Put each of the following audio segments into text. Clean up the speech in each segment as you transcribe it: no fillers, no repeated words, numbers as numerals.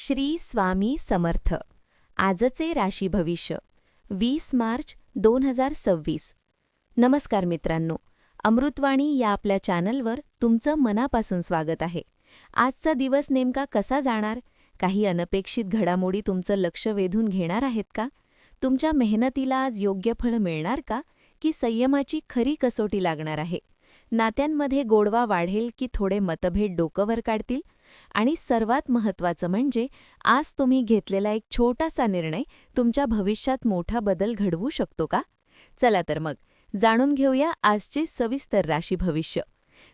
श्री स्वामी समर्थ. आजचे राशी भविष्य 20 मार्च 2026. नमस्कार मित्रांनो, अमृतवाणी या आपल्या चॅनलवर तुमचं मनापासून स्वागत आहे. आजचा दिवस नेमका कसा जाणार? काही अनपेक्षित घडामोडी तुमचं लक्ष वेधून घेणार आहेत का? तुमच्या मेहनतीला आज योग्य फळ मिळणार का, की संयमाची खरी कसोटी लागणार आहे? नात्यांमध्ये गोडवा वाढेल की थोडे मतभेद डोकं वर काढतील? आणि सर्वात महत्त्वाचं म्हणजे आज तुम्ही घेतलेला एक छोटासा निर्णय तुमच्या भविष्यात मोठा बदल घडवू शकतो का? चला तर मग जाणून घेऊया आजचे सविस्तर राशी भविष्य.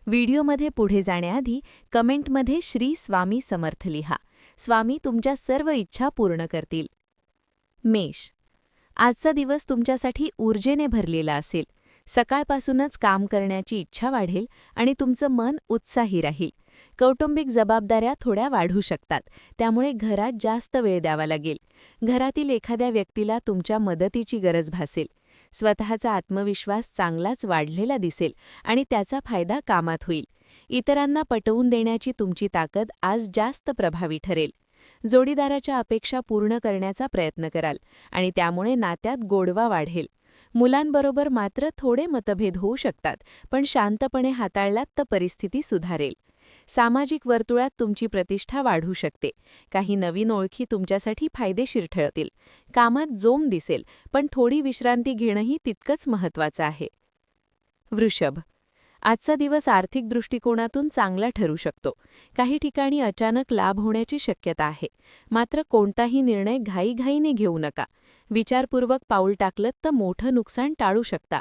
व्हिडिओमध्ये पुढे जाण्याआधी कमेंटमध्ये श्री स्वामी समर्थ लिहा. स्वामी तुमच्या सर्व इच्छा पूर्ण करतील. मेष. आजचा दिवस तुमच्यासाठी ऊर्जेने भरलेला असेल. सकाळपासूनच काम करण्याची इच्छा वाढेल आणि तुमचं मन उत्साही राहील. कौटुंबिक जबाबदाऱ्या थोड्या वाढू शकतात, त्यामुळे घरात जास्त वेळ द्यावा लागेल. घरातील एखाद्या व्यक्तीला तुमच्या मदतीची गरज भासेल. स्वतःचा आत्मविश्वास चांगलाच वाढलेला दिसेल आणि त्याचा फायदा कामात होईल. इतरांना पटवून देण्याची तुमची ताकद आज जास्त प्रभावी ठरेल. जोडीदाराच्या अपेक्षा पूर्ण करण्याचा प्रयत्न कराल आणि त्यामुळे नात्यात गोडवा वाढेल. मुलांबरोबर मात्र थोडे मतभेद होऊ शकतात, पण शांतपणे हाताळलात तर परिस्थिती सुधारेल. सामाजिक वर्तुळात तुमची प्रतिष्ठा वाढू शकते. काही नवीन ओळखी तुमच्यासाठी फायदेशीर ठरतील. कामात जोम दिसेल, पण थोडी विश्रांती घेणंही तितकंच महत्त्वाचं आहे. वृषभ. आजचा दिवस आर्थिक दृष्टिकोनातून चांगला ठरू शकतो. काही ठिकाणी अचानक लाभ होण्याची शक्यता आहे. मात्र कोणताही निर्णय घाईघाईने घेऊ नका. विचारपूर्वक पाऊल टाकलं तर मोठं नुकसान टाळू शकता.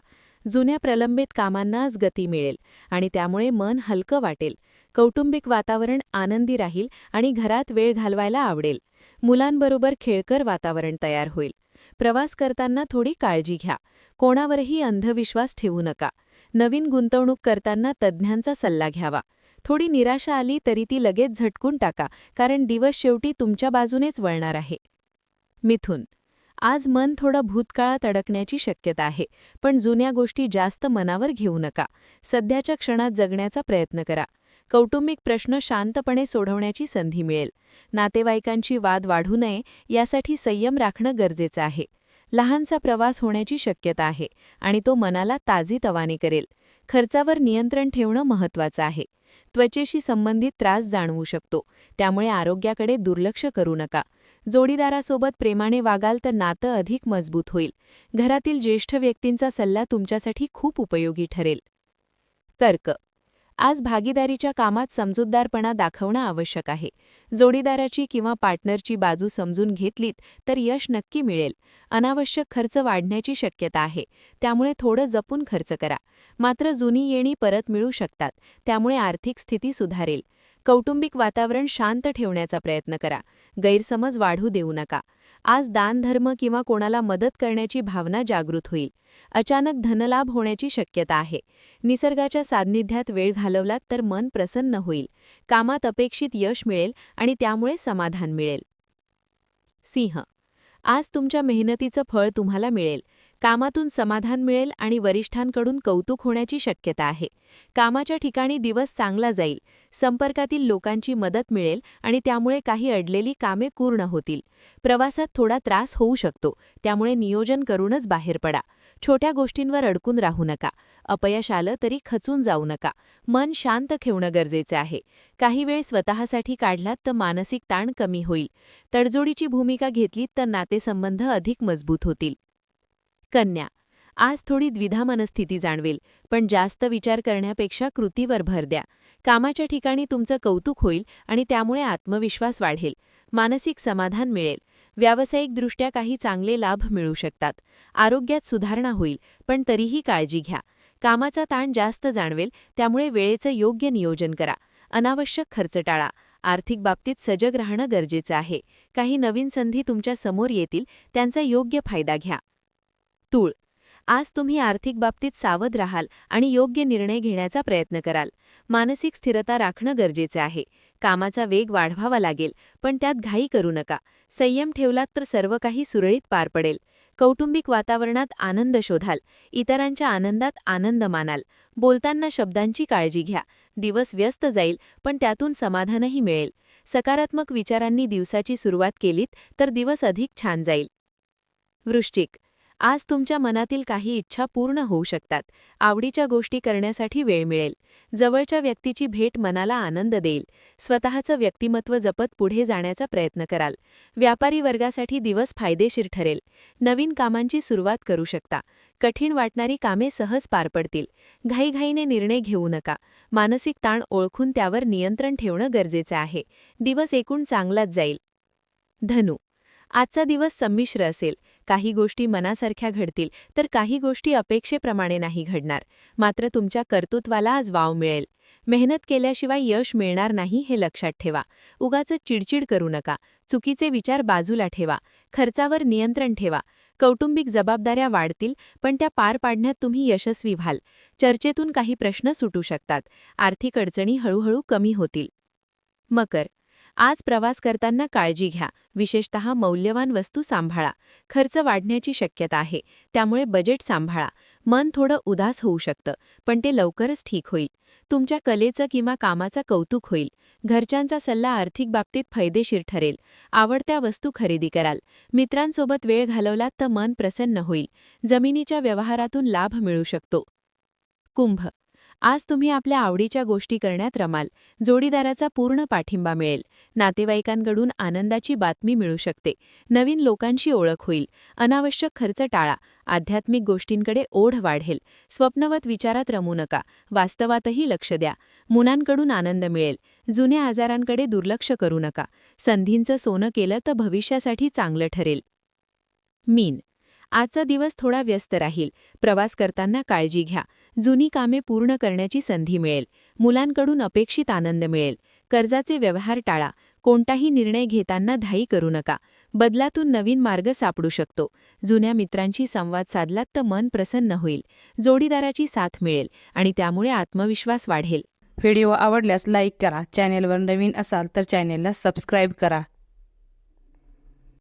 जुन्या प्रलंबित कामांना आज गती मिळेल आणि त्यामुळे मन हलकं वाटेल. कौटुंबिक वातावरण आनंदी राहील आणि घरात वेळ घालवायला आवडेल. मुलांबरोबर खेळकर वातावरण तयार होईल. प्रवास करताना थोडी काळजी घ्या. कोणावरही अंधविश्वास ठेवू नका. नवीन गुंतवणूक करताना तज्ज्ञांचा सल्ला घ्यावा. थोडी निराशा आली तरी ती लगेच झटकून टाका, कारण दिवस शेवटी तुमच्या बाजूनेच वळणार आहे. मिथुन. आज मन थोडं भूतकाळात अडकण्याची शक्यता आहे, पण जुन्या गोष्टी जास्त मनावर घेऊ नका. सध्याच्या क्षणात जगण्याचा प्रयत्न करा. कौटुंबिक प्रश्न शांतपणे सोडवण्याची संधी मिळेल. नातेवाईकांची वाद वाढू नये यासाठी संयम राखणं गरजेचं आहे. लहानसा प्रवास होण्याची शक्यता आहे आणि तो मनाला ताजीतवानी करेल. खर्चावर नियंत्रण ठेवणं महत्त्वाचं आहे. त्वचेशी संबंधित त्रास जाणवू शकतो, त्यामुळे आरोग्याकडे दुर्लक्ष करू नका. जोडीदारासोबत प्रेमाने वागाल तर नातं अधिक मजबूत होईल. घरातील ज्येष्ठ व्यक्तींचा सल्ला तुमच्यासाठी खूप उपयोगी ठरेल. कर्क. आज भागीदारीच्या कामात समजूतदारपणा दाखवणं आवश्यक आहे. जोडीदाराची किंवा पार्टनरची बाजू समजून घेतलीत तर यश नक्की मिळेल. अनावश्यक खर्च वाढण्याची शक्यता आहे, त्यामुळे थोडं जपून खर्च करा. मात्र जुनी येणी परत मिळू शकतात, त्यामुळे आर्थिक स्थिती सुधारेल. कौटुंबिक वातावरण शांत ठेवण्याचा प्रयत्न करा. गैरसमज वाढू देऊ नका. आज दानधर्म किंवा कोणाला मदत करण्याची भावना जागृत होईल. अचानक धनलाभ होण्याची शक्यता आहे. निसर्गाच्या सान्निध्यात वेळ घालवलात तर मन प्रसन्न होईल. कामात अपेक्षित यश मिळेल आणि त्यामुळे समाधान मिळेल. सिंह. आज तुमच्या मेहनतीचं फळ तुम्हाला मिळेल. कामातून समाधान मिळेल आणि वरिष्ठांकडून कौतुक होण्याची शक्यता आहे. कामाच्या ठिकाणी दिवस चांगला जाईल. संपर्कातील लोकांची मदत मिळेल आणि त्यामुळे काही अडलेली कामे पूर्ण होतील. प्रवासात थोडा त्रास होऊ शकतो, त्यामुळे नियोजन करूनच बाहेर पडा. छोट्या गोष्टींवर अडकून राहू नका. अपयश आलं तरी खचून जाऊ नका. मन शांत ठेवणं गरजेचं आहे. काही वेळ स्वतःसाठी काढलात तर मानसिक ताण कमी होईल. तडजोडीची भूमिका घेतलीत तर नातेसंबंध अधिक मजबूत होतील. कन्या. आज थोडी द्विधा मनस्थिती जाणवेल, पण जास्त विचार करण्यापेक्षा कृतीवर भर द्या. कामाच्या ठिकाणी तुमचं कौतुक होईल आणि त्यामुळे आत्मविश्वास वाढेल. मानसिक समाधान मिळेल. व्यावसायिकदृष्ट्या काही चांगले लाभ मिळू शकतात. आरोग्यात सुधारणा होईल, पण तरीही काळजी घ्या. कामाचा ताण जास्त जाणवेल, त्यामुळे वेळेचं योग्य नियोजन करा. अनावश्यक खर्च टाळा. आर्थिक बाबतीत सजग राहणं गरजेचं आहे. काही नवीन संधी तुमच्या समोर येतील, त्यांचा योग्य फायदा घ्या. तूळ. आज तुम्ही आर्थिक बाबतीत सावध राहाल आणि योग्य निर्णय घेण्याचा प्रयत्न कराल. मानसिक स्थिरता राखणं गरजेचं आहे. कामाचा वेग वाढवावा लागेल, पण त्यात घाई करू नका. संयम ठेवलात तर सर्व काही सुरळीत पार पडेल. कौटुंबिक वातावरणात आनंद शोधाल. इतरांच्या आनंदात आनंद मानाल. बोलताना शब्दांची काळजी घ्या. दिवस व्यस्त जाईल, पण त्यातून समाधानही मिळेल. सकारात्मक विचारांनी दिवसाची सुरुवात केलीत तर दिवस अधिक छान जाईल. वृश्चिक, आज तुमच्या मनातील काही इच्छा पूर्ण होऊ शकतात. आवडीच्या गोष्टी करण्यासाठी वेळ मिळेल. जवळच्या व्यक्तीची भेट मनाला आनंद देईल. स्वतःचं व्यक्तिमत्व जपत पुढे जाण्याचा प्रयत्न कराल. व्यापारी वर्गासाठी दिवस फायदेशीर ठरेल. नवीन कामांची सुरुवात करू शकता. कठीण वाटणारी कामे सहज पार पडतील. घाईघाईने निर्णय घेऊ नका. मानसिक ताण ओळखून त्यावर नियंत्रण ठेवणं गरजेचं आहे. दिवस एकूण चांगलाच जाईल. धनु, आजचा दिवस संमिश्र असेल. काही गोष्टी मनासारख्या घडतील तर काही गोष्टी अपेक्षेप्रमाणे नाही घडणार. मात्र तुमच्या कर्तृत्वाला आज वाव मिळेल. मेहनत केल्याशिवाय यश मिळणार नाही हे लक्षात ठेवा. उगाचच चिडचिड करू नका. चुकीचे विचार बाजूला ठेवा. खर्चावर नियंत्रण ठेवा. कौटुंबिक जबाबदाऱ्या वाढतील पण त्या पार पाडण्यात तुम्ही यशस्वी व्हाल. चर्चेतून काही प्रश्न सुटू शकतात. आर्थिक अडचणी हळूहळू कमी होतील. मकर, आज प्रवास करताना काळजी घ्या. विशेषतः मौल्यवान वस्तू सांभाळा. खर्च वाढण्याची शक्यता आहे, त्यामुळे बजेट सांभाळा. मन थोडं उदास होऊ शकतं, पण ते लवकरच ठीक होईल. तुमच्या कलेचं किंवा कामाचं कौतुक होईल. घरच्यांचा सल्ला आर्थिक बाबतीत फायदेशीर ठरेल. आवडत्या वस्तू खरेदी कराल. मित्रांसोबत वेळ घालवलात तर मन प्रसन्न होईल. जमिनीच्या व्यवहारातून लाभ मिळू शकतो. कुंभ, आज तुम्ही आपल्या आवडीच्या गोष्टी करण्यात रमाल. जोडीदाराचा पूर्ण पाठिंबा मिळेल. नातेवाईकांकडून आनंदाची बातमी मिळू शकते. नवीन लोकांशी ओळख होईल. अनावश्यक खर्च टाळा. आध्यात्मिक गोष्टींकडे ओढ वाढेल. स्वप्नवत विचारात रमू नका. वास्तवातही लक्ष द्या. मुलांकडून आनंद मिळेल. जुन्या आजारांकडे दुर्लक्ष करू नका. संधींचं सोनं केलं तर भविष्यासाठी चांगलं ठरेल. मीन, आजचा दिवस थोडा व्यस्त राहील. प्रवास करताना काळजी घ्या. जुनी कामे पूर्ण करण्याची संधी मिळेल. मुलांकडून अपेक्षित आनंद मिळेल. कर्जाचे व्यवहार टाळा. कोणताही निर्णय घेताना घाई करू नका. बदलातून नवीन मार्ग सापडू शकतो. जुन्या मित्रांशी संवाद साधलात तर मन प्रसन्न होईल. जोडीदाराची साथ मिळेल आणि त्यामुळे आत्मविश्वास वाढेल. व्हिडिओ आवडल्यास लाईक करा. चॅनेलवर नवीन असाल तर चॅनेलला सबस्क्राईब करा.